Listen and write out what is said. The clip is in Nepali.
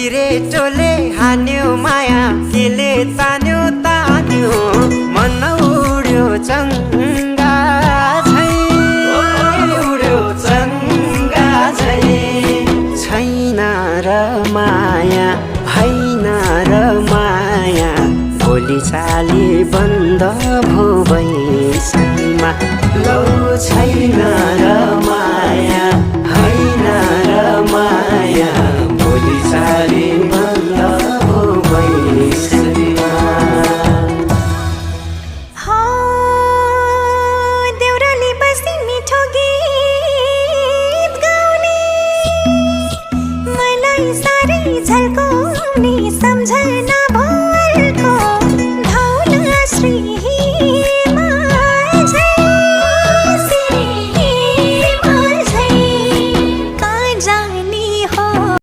सिरेटोले हान्यो माया केले तान्यो तान्यो मन उड्यो चङ्गा झै उड्यो चङ्गा झै छैन र माया होइन र माया भोलि चाली बन्द भो बैसैमा लौ छैन र माया होइन र माया भोलि चाली बन्द भो बैसैमा देउराली बस्ती मिठो गीत गाउने मलाई साह्रै झल्काउने सम्झना